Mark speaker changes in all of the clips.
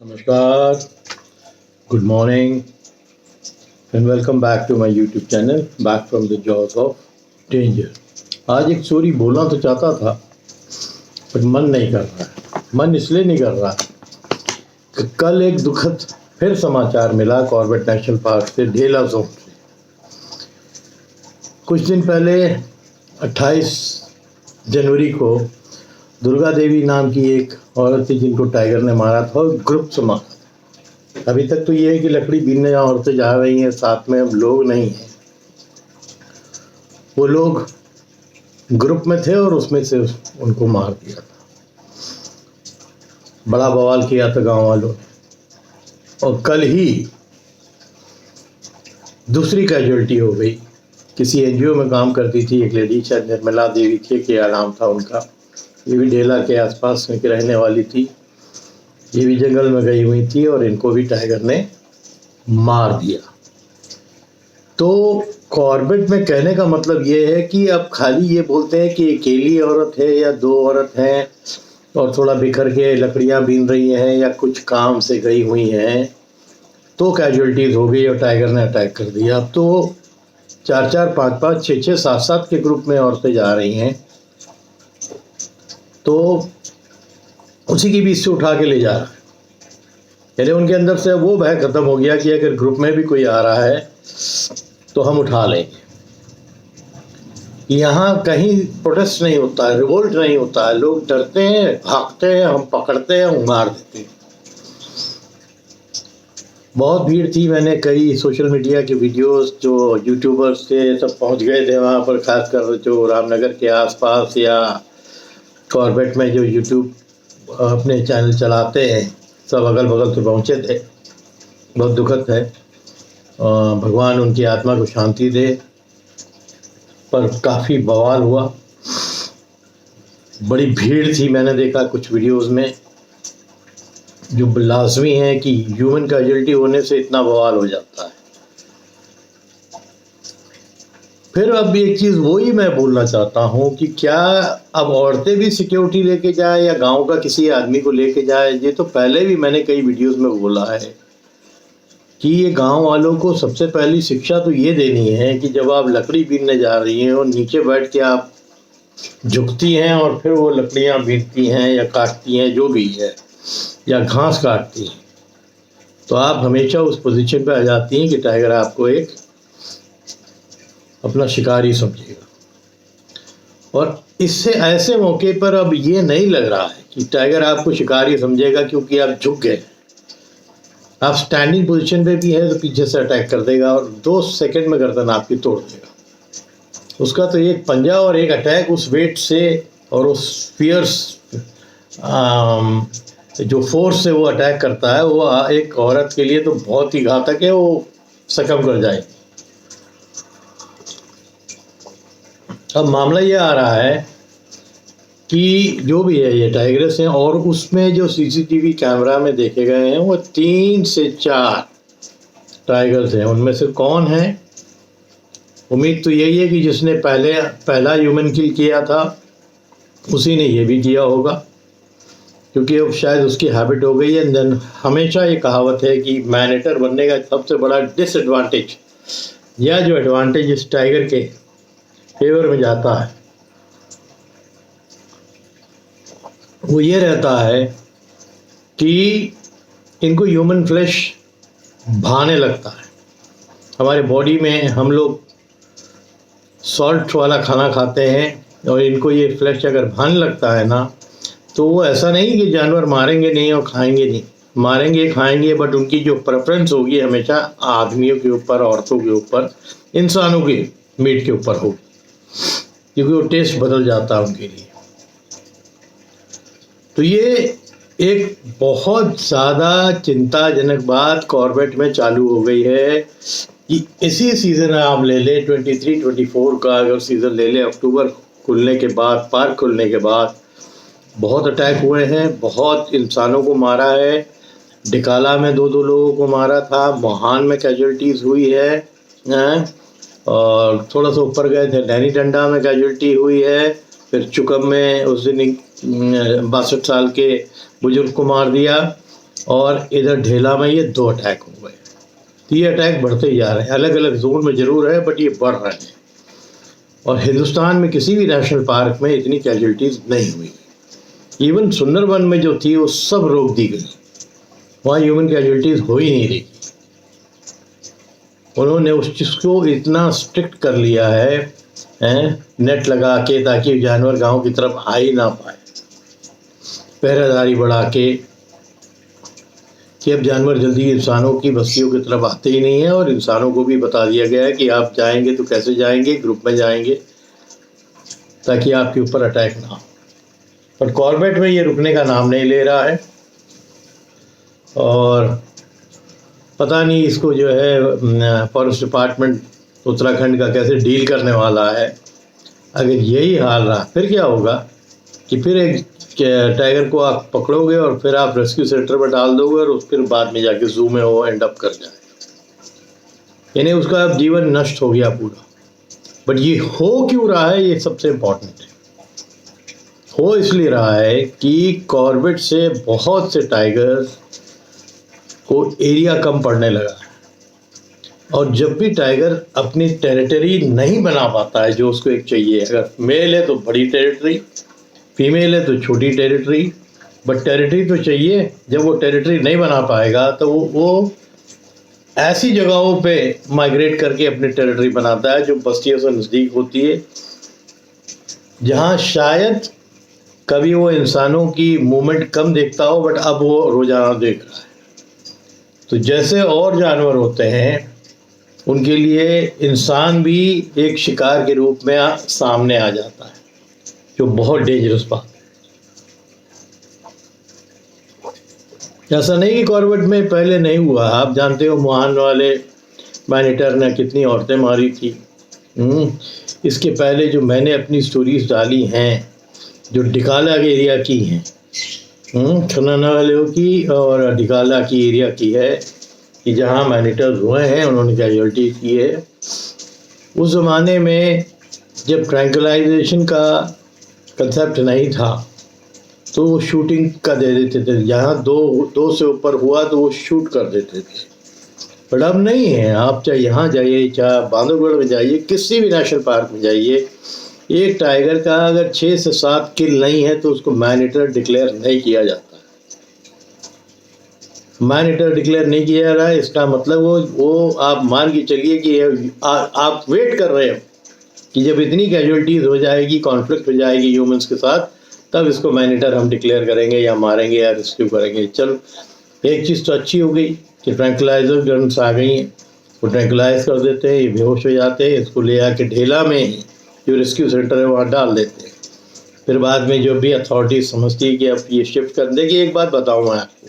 Speaker 1: नमस्कार, good morning and welcome back to my YouTube channel back from the jaws of danger. आज एक story बोलना तो चाहता था पर मन नहीं कर रहा है। मन इसलिए नहीं कर रहा कि कल एक दुखद फिर समाचार मिला कॉर्बेट नेशनल पार्क से ढेला जोन से। कुछ दिन पहले 28 जनवरी को दुर्गा देवी नाम की एक औरत थी जिनको टाइगर ने मारा था और ग्रुप से मारा। अभी तक तो ये है कि लकड़ी बीनने जहाँ औरतें जा रही हैं साथ में अब लोग नहीं हैं। वो लोग ग्रुप में थे और उसमें से उनको मार दिया था। बड़ा बवाल किया था गांव वालों ने। और कल ही दूसरी कैजुअलिटी हो गई। किसी एनजीओ में काम करती थी एक लेडी, शायद निर्मला देवी थी, क्या नाम था उनका। ये भी ढेला के आसपास में रहने वाली थी। ये भी जंगल में गई हुई थी और इनको भी टाइगर ने मार दिया। तो कॉर्बेट में कहने का मतलब ये है कि अब खाली ये बोलते हैं कि अकेली औरत है या दो औरत हैं और थोड़ा बिखर के लकड़ियां बीन रही हैं या कुछ काम से गई हुई हैं तो कैजुअलिटीज हो गई और टाइगर ने अटैक कर दिया। अब तो 4-4, 5-5, 6-6, 7-7 के ग्रुप में औरतें जा रही हैं तो उसी की बीच से उठा के ले जा रहा है। यानी उनके अंदर से वो भय खत्म हो गया कि अगर ग्रुप में भी कोई आ रहा है तो हम उठा लेंगे। यहाँ कहीं प्रोटेस्ट नहीं होता है, रिवोल्ट नहीं होता है। लोग डरते हैं, भागते हैं, हम पकड़ते हैं, हम मार देते हैं। बहुत भीड़ थी। मैंने कई सोशल मीडिया के वीडियोस जो यूट्यूबर्स थे सब पहुंच गए थे वहाँ पर, खासकर जो रामनगर के आसपास या कॉर्बेट में जो यूट्यूब अपने चैनल चलाते हैं सब अगल बगल से पहुँचे थे। बहुत दुखद है। भगवान उनकी आत्मा को शांति दे। पर काफ़ी बवाल हुआ, बड़ी भीड़ थी। मैंने देखा कुछ वीडियोस में जो लाजमी है कि ह्यूमन कैजुअलिटी होने से इतना बवाल हो जाता है। फिर अब एक चीज़ वही मैं बोलना चाहता हूँ कि क्या अब औरतें भी सिक्योरिटी लेके जाए या गांव का किसी आदमी को लेके जाए। ये तो पहले भी मैंने कई वीडियोस में बोला है कि ये गांव वालों को सबसे पहली शिक्षा तो ये देनी है कि जब आप लकड़ी बीनने जा रही हैं और नीचे बैठ के आप झुकती हैं और फिर वो लकड़ियाँ बीनती हैं या काटती हैं जो भी है या घास काटती हैं तो आप हमेशा उस पोजीशन पे आ जाती हैं कि टाइगर आपको एक अपना शिकारी समझेगा। और इससे ऐसे मौके पर अब ये नहीं लग रहा है कि टाइगर आपको शिकारी समझेगा क्योंकि आप झुक गए। आप स्टैंडिंग पोजीशन पे भी है तो पीछे से अटैक कर देगा और 2 सेकंड में गर्दन आपकी तोड़ देगा। उसका तो एक पंजा और एक अटैक उस वेट से और उस फियर्स जो फोर्स से वो अटैक करता है वो एक औरत के लिए तो बहुत ही घातक है। वो सकम कर जाएगी। अब मामला ये आ रहा है कि जो भी है ये टाइग्रेस हैं और उसमें जो सीसीटीवी कैमरा में देखे गए हैं वो 3 से 4 टाइगर्स हैं। उनमें से कौन है, उम्मीद तो यही है कि जिसने पहला ह्यूमन किल किया था उसी ने ये भी किया होगा क्योंकि अब शायद उसकी हैबिट हो गई है। देन हमेशा ये कहावत है कि मैन ईटर बनने का सबसे बड़ा डिसएडवांटेज या जो एडवांटेज इस टाइगर के फेवर में जाता है वो ये रहता है कि इनको ह्यूमन फ्लैश भाने लगता है। हमारे बॉडी में हम लोग सॉल्ट वाला खाना खाते हैं और इनको ये फ्लैश अगर भाने लगता है ना तो वो ऐसा नहीं कि जानवर मारेंगे नहीं और खाएंगे नहीं, मारेंगे खाएंगे, बट उनकी जो प्रेफरेंस होगी हमेशा आदमियों के ऊपर, औरतों के ऊपर, इंसानों के मीट के ऊपर होगी क्योंकि वो टेस्ट बदल जाता है उनके लिए। तो ये एक बहुत ज़्यादा चिंताजनक बात कॉर्बेट में चालू हो गई है कि इसी सीज़न आप ले ले 23-24 का अगर सीज़न ले ले, अक्टूबर खुलने के बाद, पार्क खुलने के बाद बहुत अटैक हुए हैं, बहुत इंसानों को मारा है। डिकाला में 2-2 लोगों को मारा था, मोहान में कैजुअलिटीज़ हुई है और थोड़ा सा ऊपर गए थे डैनी डंडा में कैजुअलिटी हुई है। फिर चुकम में उस दिन 62 साल के बुजुर्ग को मार दिया। और इधर ढेला में ये 2 अटैक हो गए। तो ये अटैक बढ़ते ही जा रहे हैं, अलग अलग जोन में ज़रूर है बट ये बढ़ रहे हैं। और हिंदुस्तान में किसी भी नेशनल पार्क में इतनी कैजुअल्टीज़ नहीं हुई। इवन सुंदरबन में जो थी वो सब रोक दी गई, वहाँ ह्यूमन कैजुअल्टीज़ हो ही नहीं रही। उन्होंने उस चीज़ को इतना स्ट्रिक्ट कर लिया है नेट लगा के, ताकि जानवर गांव की तरफ आ ही ना पाए, पहरेदारी बढ़ा के कि अब जानवर जल्दी इंसानों की बस्तियों की तरफ आते ही नहीं है। और इंसानों को भी बता दिया गया है कि आप जाएंगे तो कैसे जाएंगे, ग्रुप में जाएंगे, ताकि आपके ऊपर अटैक ना हो। पर कॉर्बेट में ये रुकने का नाम नहीं ले रहा है और पता नहीं इसको जो है फॉरेस्ट डिपार्टमेंट उत्तराखंड का कैसे डील करने वाला है। अगर यही हाल रहा फिर क्या होगा कि फिर एक टाइगर को आप पकड़ोगे और फिर आप रेस्क्यू सेंटर में डाल दोगे और फिर बाद में जाके जू में वो एंड अप कर जाए, यानी उसका अब जीवन नष्ट हो गया पूरा। बट ये हो क्यों रहा है, ये सबसे इम्पोर्टेंट है। हो इसलिए रहा है कि कॉर्बेट से बहुत से टाइगर्स को एरिया कम पड़ने लगा है, और जब भी टाइगर अपनी टेरिटरी नहीं बना पाता है जो उसको एक चाहिए, अगर मेल है तो बड़ी टेरिटरी, फीमेल है तो छोटी टेरिटरी, बट टेरिटरी तो चाहिए। जब वो टेरिटरी नहीं बना पाएगा तो वो ऐसी जगहों पे माइग्रेट करके अपनी टेरिटरी बनाता है जो बस्तियों से नज़दीक होती है, जहाँ शायद कभी वो इंसानों की मूवमेंट कम देखता हो, बट अब वो रोज़ाना देख रहा है। तो जैसे और जानवर होते हैं उनके लिए इंसान भी एक शिकार के रूप में सामने आ जाता है, जो बहुत डेंजरस बात है। ऐसा नहीं कि कॉर्बेट में पहले नहीं हुआ, आप जानते हो मुहान वाले मैनीटर ने कितनी औरतें मारी थी। इसके पहले जो मैंने अपनी स्टोरीज डाली हैं जो डिकाला के एरिया की हैं, खन्ना वालों की और डिकाला की एरिया की है कि जहाँ मैनीटर हुए हैं, उन्होंने कैजुअल्टी की है। उस ज़माने में जब ट्रैंकुलाइजेशन का कंसेप्ट नहीं था तो वो शूटिंग का दे देते थे, जहाँ दो से ऊपर हुआ तो वो शूट कर देते थे। बट अब नहीं है, आप चाहे यहाँ जाइए, चाहे बांधवगढ़ में जाइए, किसी भी नेशनल पार्क में जाइए, एक टाइगर का अगर 6 से 7 किल नहीं है तो उसको मैनीटर डिक्लेयर नहीं किया जाता। मैनीटर डिक्लेयर नहीं किया जा रहा है, इसका मतलब वो आप मान के चलिए कि आप वेट कर रहे हो कि जब इतनी कैजुअल्टीज हो जाएगी, कॉन्फ्लिक्ट हो जाएगी ह्यूमंस के साथ, तब इसको मैनीटर हम डिक्लेयर करेंगे या मारेंगे या रेस्क्यू करेंगे। चलो, एक चीज़ तो अच्छी हो गई कि ट्रैंकुलाइजर गन्स आ गई हैं, वो ट्रैंकुलाइज कर देते हैं, ये बेहोश हो जाते हैं, इसको ले आके ढेला में ही जो रेस्क्यू सेंटर है वहाँ डाल देते हैं। फिर बाद में जो भी अथॉरिटी समझती है कि अब ये शिफ्ट कर देगी। एक बात बताऊँ मैं आपको,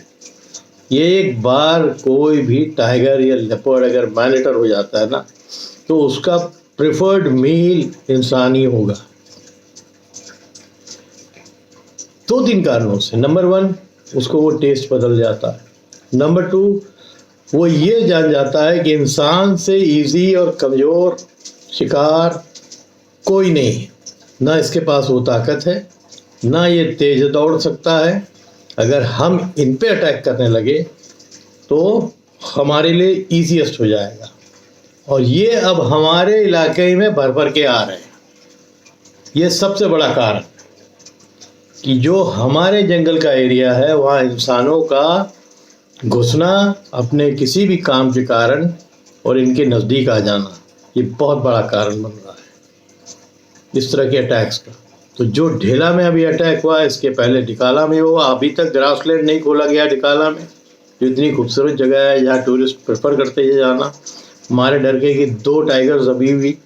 Speaker 1: ये एक बार कोई भी टाइगर या लेपर्ड अगर मैनीटर हो जाता है ना, तो उसका प्रेफर्ड मील इंसान ही होगा। 2-3 कारणों से। नंबर 1, उसको वो टेस्ट बदल जाता है। नंबर 2, वो ये जान जाता है कि इंसान से इजी और कमज़ोर शिकार कोई नहीं है, ना इसके पास वो ताकत है, ना ये तेज दौड़ सकता है। अगर हम इन पे अटैक करने लगे तो हमारे लिए ईजीएस्ट हो जाएगा, और ये अब हमारे इलाके में भर के आ रहे हैं। ये सबसे बड़ा कारण कि जो हमारे जंगल का एरिया है वहाँ इंसानों का घुसना अपने किसी भी काम के कारण और इनके नज़दीक आ जाना, ये बहुत बड़ा कारण बन रहा है इस तरह के अटैक्स का। तो जो ढेला में अभी अटैक हुआ, इसके पहले डिकाला में हुआ। अभी तक ग्रासलैंड नहीं खोला गया डिकाला में, जो इतनी खूबसूरत जगह है जहाँ टूरिस्ट प्रेफर करते हैं जाना। हमारे डर के कि 2 टाइगर्स अभी भी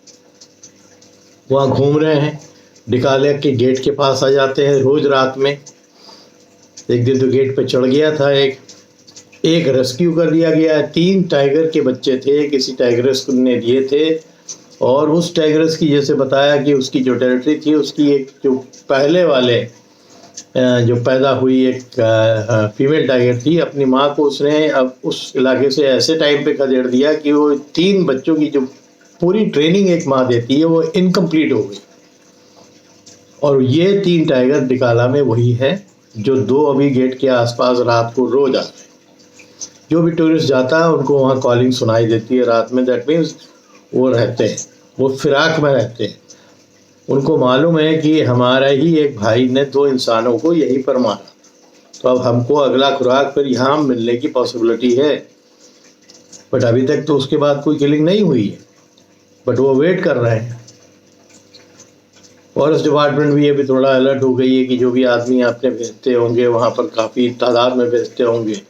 Speaker 1: वहाँ घूम रहे हैं, डिकाले के गेट के पास आ जाते हैं रोज़ रात में। एक दिन तो गेट पे चढ़ गया था, एक रेस्क्यू कर दिया गया है। 3 टाइगर के बच्चे थे, किसी टाइगरस ने दिए थे, और उस टाइगरस की जैसे बताया कि उसकी जो टेरिटरी थी, उसकी एक जो पहले वाले जो पैदा हुई एक फीमेल टाइगर थी, अपनी माँ को उसने अब उस इलाके से ऐसे टाइम पे खदेड़ दिया कि वो 3 बच्चों की जो पूरी ट्रेनिंग एक माँ देती है वो इनकम्प्लीट हो गई। और ये 3 टाइगर डिकाला में वही है जो 2 अभी गेट के आसपास रात को रोज आ रहे हैं। जो भी टूरिस्ट जाता है उनको वहाँ कॉलिंग सुनाई देती है रात में। दैट मीन्स वो रहते हैं, वो फिराक में रहते हैं। उनको मालूम है कि हमारा ही एक भाई ने 2 इंसानों को यहीं पर मारा, तो अब हमको अगला खुराक फिर यहाँ मिलने की पॉसिबिलिटी है। बट अभी तक तो उसके बाद कोई किलिंग नहीं हुई है, बट वो वेट कर रहे हैं। फॉरेस्ट डिपार्टमेंट भी अभी थोड़ा अलर्ट हो गई है कि जो भी आदमी आपने भेजते होंगे वहाँ पर काफ़ी तादाद में भेजते होंगे,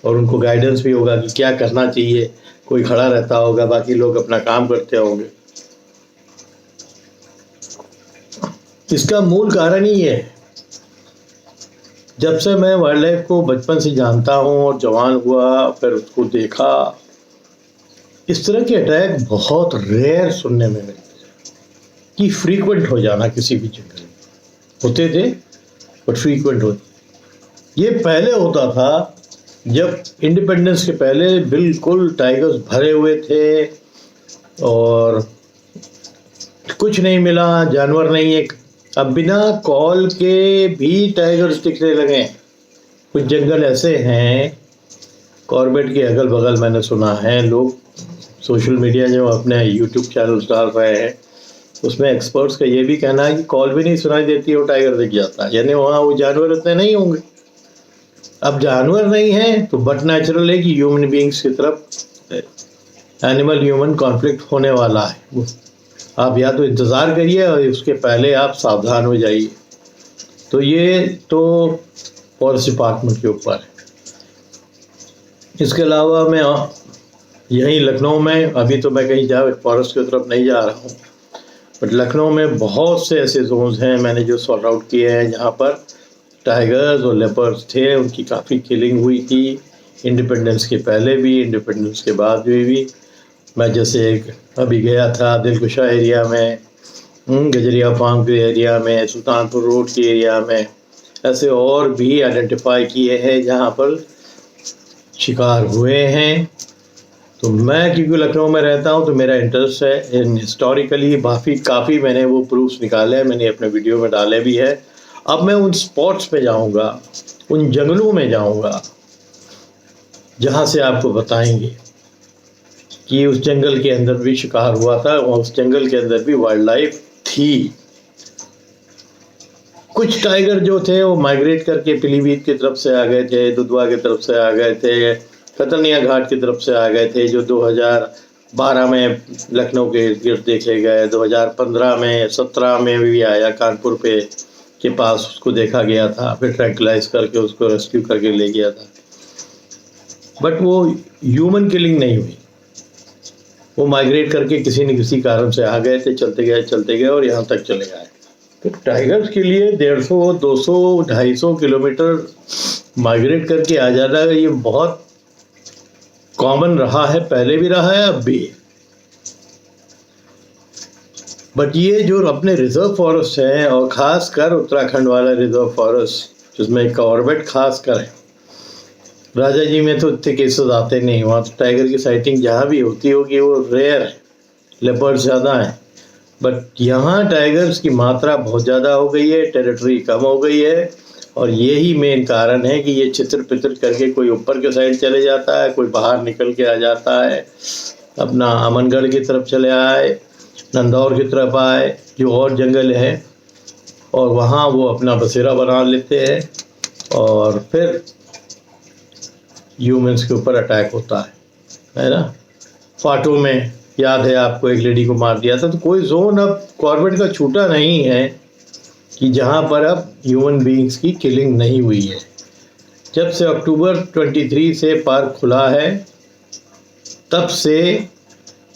Speaker 1: और उनको गाइडेंस भी होगा कि क्या करना चाहिए। कोई खड़ा रहता होगा, बाकी लोग अपना काम करते होंगे। इसका मूल कारण ही है, जब से मैं वाइल्ड लाइफ को बचपन से जानता हूँ और जवान हुआ, फिर उसको देखा, इस तरह के अटैक बहुत रेयर सुनने में मिलते कि फ्रीक्वेंट हो जाना किसी भी जंगल में होते थे, बट फ्रीक्वेंट होते। ये पहले होता था जब इंडिपेंडेंस के पहले बिल्कुल टाइगर्स भरे हुए थे और कुछ नहीं मिला, जानवर नहीं है। अब बिना कॉल के भी टाइगर्स दिखने लगे। कुछ जंगल ऐसे हैं कॉर्बेट के अगल बगल, मैंने सुना है लोग सोशल मीडिया जो अपने यूट्यूब चैनल डाल रहे हैं, उसमें एक्सपर्ट्स का ये भी कहना है कि कॉल भी नहीं सुनाई देती और टाइगर दिख जाता है, यानी वहाँ वो जानवर इतने नहीं होंगे। अब जानवर नहीं है तो बट नेचुरल है कि ह्यूमन बींग्स की तरफ एनिमल ह्यूमन कॉन्फ्लिक्ट होने वाला है। आप या तो इंतज़ार करिए और उसके पहले आप सावधान हो जाइए। तो ये तो फॉरेस्ट डिपार्टमेंट के ऊपर है। इसके अलावा मैं यहीं लखनऊ में, अभी तो मैं कहीं फॉरेस्ट की तरफ नहीं जा रहा हूँ, बट लखनऊ में बहुत से ऐसे जोन्स हैं मैंने जो सॉर्ट आउट किए हैं जहाँ पर टाइगर्स और लेपर्ड्स थे। उनकी काफ़ी किलिंग हुई थी, इंडिपेंडेंस के पहले भी, इंडिपेंडेंस के बाद भी। मैं जैसे एक अभी गया था दिलकुशा एरिया में, गजरिया फार्म के एरिया में, सुल्तानपुर रोड के एरिया में, ऐसे और भी आइडेंटिफाई किए हैं जहाँ पर शिकार हुए हैं। तो मैं क्योंकि लखनऊ में रहता हूँ तो मेरा इंटरेस्ट है इन हिस्टोरिकली काफ़ी मैंने वो प्रूफ्स निकाले हैं, मैंने अपने वीडियो में डाले भी है। अब मैं उन स्पॉट्स पे जाऊँगा, उन जंगलों में जाऊँगा जहाँ से आपको बताएंगे कि उस जंगल के अंदर भी शिकार हुआ था और उस जंगल के अंदर भी वाइल्ड लाइफ थी। कुछ टाइगर जो थे वो माइग्रेट करके पीलीभीत की तरफ से आ गए थे, दुधवा की तरफ से आ गए थे, कतरनिया घाट की तरफ से आ गए थे, जो 2012 में लखनऊ के इर्द गिर्द देखे गए। 2015 में 17 में भी आया, कानपुर पे के पास उसको देखा गया था, फिर ट्रैंक्लाइज करके उसको रेस्क्यू करके ले गया था। बट वो ह्यूमन किलिंग नहीं हुई, वो माइग्रेट करके किसी न किसी कारण से आ गए थे, चलते गए और यहाँ तक चले आए। तो टाइगर्स के लिए 150, 200, 250 किलोमीटर माइग्रेट करके आ जाना ये बहुत कॉमन रहा है, पहले भी रहा है, अब भी। बट ये जो अपने रिजर्व फॉरेस्ट हैं और ख़ास कर उत्तराखंड वाला रिजर्व फॉरेस्ट जिसमें कॉर्बेट खास कर है, राजा जी में तो इतने केसेस आते नहीं, वहाँ तो टाइगर की साइटिंग जहाँ भी होती होगी वो रेयर है, लेपर्ड्स ज़्यादा हैं। बट यहाँ टाइगर्स की मात्रा बहुत ज़्यादा हो गई है, टेरिटरी कम हो गई है, और यही मेन कारण है कि ये चित्र पित्र करके कोई ऊपर के साइड चले जाता है, कोई बाहर निकल के आ जाता है, अपना अमनगढ़ की तरफ चले आए, नंदौर की तरफ आए, जो और जंगल है, और वहाँ वो अपना बसेरा बना लेते हैं और फिर ह्यूमंस के ऊपर अटैक होता है ना। फाटो में याद है आपको, एक लेडी को मार दिया था। तो कोई जोन अब कॉर्बेट का छूटा नहीं है कि जहाँ पर अब ह्यूमन बीइंग्स की किलिंग नहीं हुई है। जब से अक्टूबर 23 से पार्क खुला है तब से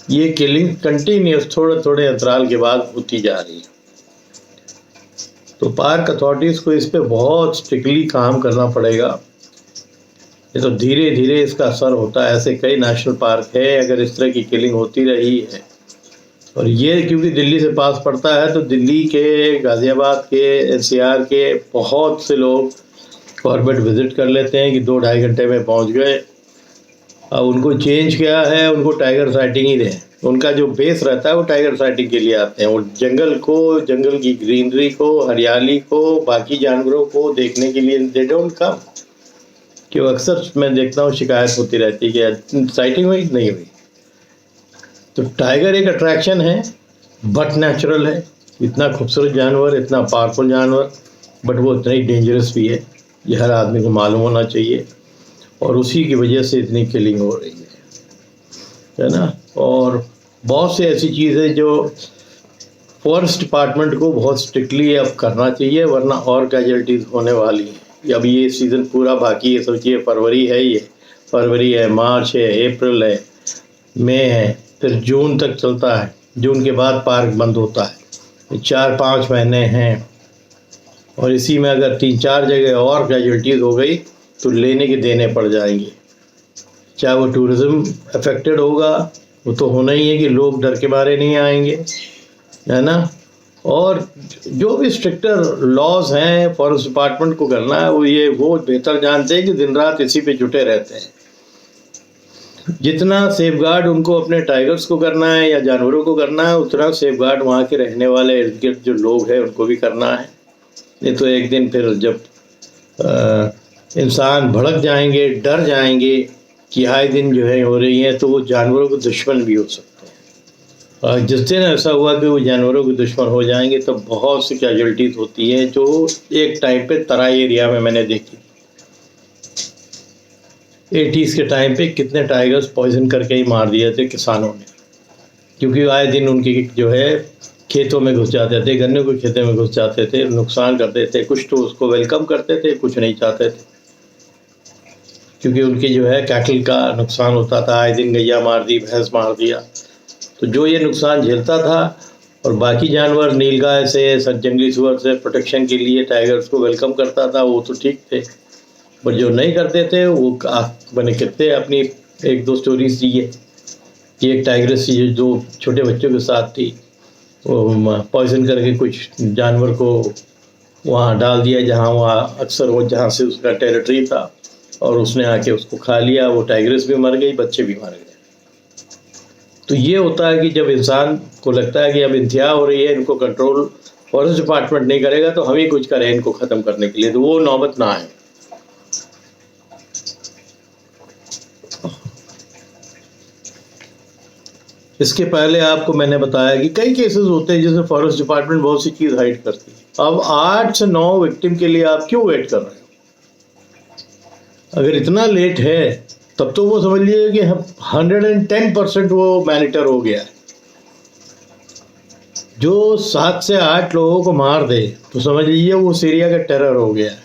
Speaker 1: ये किलिंग कंटिन्यूस थोड़े अंतराल के बाद होती जा रही है। तो पार्क अथॉरिटीज़ को इस पे बहुत स्ट्रिक्टली काम करना पड़ेगा। ये तो धीरे धीरे इसका असर होता है। ऐसे कई नेशनल पार्क है, अगर इस तरह की किलिंग होती रही है, और ये क्योंकि दिल्ली से पास पड़ता है तो दिल्ली के, गाज़ियाबाद के, एनसीआर के बहुत से लोग कॉर्बेट विज़िट कर लेते हैं कि 2-2.5 घंटे में पहुंच गए। अब उनको चेंज क्या है, उनको टाइगर साइटिंग ही दें। उनका जो बेस रहता है वो टाइगर साइटिंग के लिए आते हैं। वो जंगल को, जंगल की ग्रीनरी को, हरियाली को, बाकी जानवरों को देखने के लिए दे डोंट कम। कि वो अक्सर मैं देखता हूँ शिकायत होती रहती है कि साइटिंग हुई नहीं हुई। तो टाइगर एक अट्रैक्शन है, बट नेचुरल है, इतना खूबसूरत जानवर, इतना पावरफुल जानवर, बट वो इतना ही डेंजरस भी है। ये हर आदमी को मालूम होना चाहिए, और उसी की वजह से इतनी किलिंग हो रही है ना। और बहुत सी ऐसी चीज़ें जो फॉरेस्ट डिपार्टमेंट को बहुत स्ट्रिक्टली अब करना चाहिए, वरना और कैजुअल्टीज होने वाली हैं। अब ये सीज़न पूरा बाकी है, सोचिए फरवरी है, ये फरवरी है, मार्च है, अप्रैल है, मई है, फिर जून तक चलता है। जून के बाद पार्क बंद होता है। 4-5 महीने हैं, और इसी में अगर 3-4 जगह और कैजुअल्टीज हो गई तो लेने के देने पड़ जाएंगे। चाहे वो टूरिज़्म अफेक्टेड होगा, वो तो होना ही है कि लोग डर के मारे नहीं आएंगे, है ना। और जो भी स्ट्रिक्टर लॉज हैं फॉरेस्ट डिपार्टमेंट को करना है, वो बेहतर जानते हैं कि दिन रात इसी पे जुटे रहते हैं। जितना सेफगार्ड उनको अपने टाइगर्स को करना है या जानवरों को करना है, उतना सेफगार्ड वहाँ के रहने वाले इर्द गिर्द जो लोग हैं उनको भी करना है। नहीं तो एक दिन फिर जब इंसान भड़क जाएंगे, डर जाएंगे कि आए दिन जो है हो रही हैं, तो वो जानवरों के दुश्मन भी हो सकते हैं। और जिस दिन ऐसा हुआ कि वो जानवरों के दुश्मन हो जाएंगे, तब तो बहुत सी कैजुअल्टीज होती हैं, जो एक टाइम पे तराई एरिया में मैंने देखी। 80s के टाइम पे कितने टाइगर्स पॉइजन करके ही मार दिए थे किसानों ने, क्योंकि आए दिन उनकी जो है खेतों में घुस जाते थे, गन्ने के खेतों में घुस जाते थे, नुकसान करते थे। कुछ तो उसको वेलकम करते थे, कुछ नहीं चाहते थे, क्योंकि उनकी जो है कैटल का नुकसान होता था। आए दिन गैया मार दी, भैंस मार दिया। तो जो ये नुकसान झेलता था, और बाकी जानवर नीलगाय से, जंगली सुअर से प्रोटेक्शन के लिए टाइगर्स को वेलकम करता था, वो तो ठीक थे। पर जो नहीं करते थे वो मैंने कितने अपनी 1-2 स्टोरीज दी है कि एक टाइगर्स जो छोटे बच्चों के साथ थी, वो पॉइजन करके कुछ जानवर को वहाँ डाल दिया जहाँ से उसका टेरिटरी था, और उसने आके उसको खा लिया। वो टाइगर्स भी मर गई, बच्चे भी मर गए। तो ये होता है कि जब इंसान को लगता है कि अब इंतहा हो रही है, इनको कंट्रोल फॉरेस्ट डिपार्टमेंट नहीं करेगा तो हम ही कुछ करें इनको ख़त्म करने के लिए, तो वो नौबत ना आए। इसके पहले आपको मैंने बताया कि कई केसेस होते हैं जिसमें फॉरेस्ट डिपार्टमेंट बहुत सी चीज़ हाइड करती है। अब 8 से 9 विक्टिम के लिए आप क्यों वेट कर रहे हो? अगर इतना लेट है तब तो वो समझ लीजिए कि 110% वो मैनिटर हो गया है। जो 7 से 8 लोगों को मार दे तो समझ लीजिए वो सीरिया का टेरर हो गया है।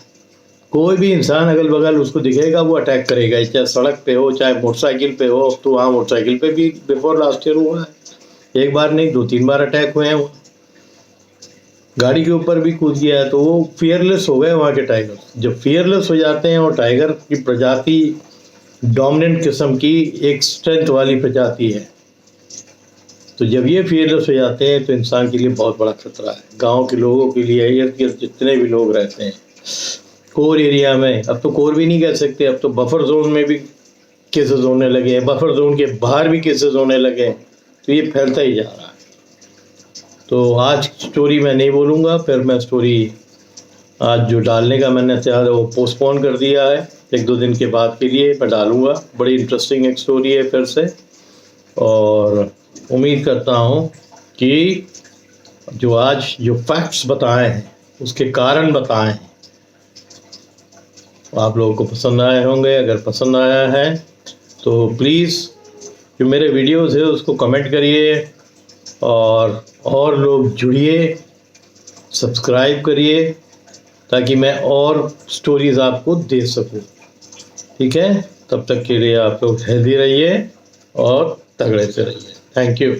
Speaker 1: कोई भी इंसान अगल बगल उसको दिखेगा वो अटैक करेगा, चाहे सड़क पे हो, चाहे मोटरसाइकिल पे हो। तो वहाँ मोटरसाइकिल पे भी बिफोर लास्ट ईयर हुआ है, एक बार नहीं 2-3 बार अटैक हुए हैं। वो गाड़ी के ऊपर भी कूद गया है। तो वो फियरलेस हो गए वहाँ के टाइगर। जब फियरलेस हो जाते हैं, और टाइगर की प्रजाति डोमिनेंट किस्म की एक स्ट्रेंथ वाली प्रजाति है, तो जब ये फियरलेस हो जाते हैं तो इंसान के लिए बहुत बड़ा खतरा है। गांव के लोगों के लिए, इर्द गिर्द जितने भी लोग रहते हैं कोर एरिया में, अब तो कोर भी नहीं कह सकते, अब तो बफर जोन में भी केसेस होने लगे हैं, बफर जोन के बाहर भी केसेस होने लगे हैं। तो ये फैलता ही जा रहा है। तो आज स्टोरी मैं नहीं बोलूँगा, फिर मैं स्टोरी आज जो डालने का मैंने चाहा वो पोस्टपोन कर दिया है, 1-2 दिन के बाद के लिए मैं डालूँगा। बड़ी इंटरेस्टिंग एक स्टोरी है फिर से, और उम्मीद करता हूँ कि जो आज जो फैक्ट्स बताए हैं, उसके कारण बताए हैं, आप लोगों को पसंद आए होंगे। अगर पसंद आया है तो प्लीज़ जो मेरे वीडियोज़ है उसको कमेंट करिए, और लोग जुड़िए, सब्सक्राइब करिए, ताकि मैं और स्टोरीज़ आपको दे सकूं। ठीक है, तब तक के लिए आप लोग हेल्दी रहिए और तगड़े से रहिए। Thank you.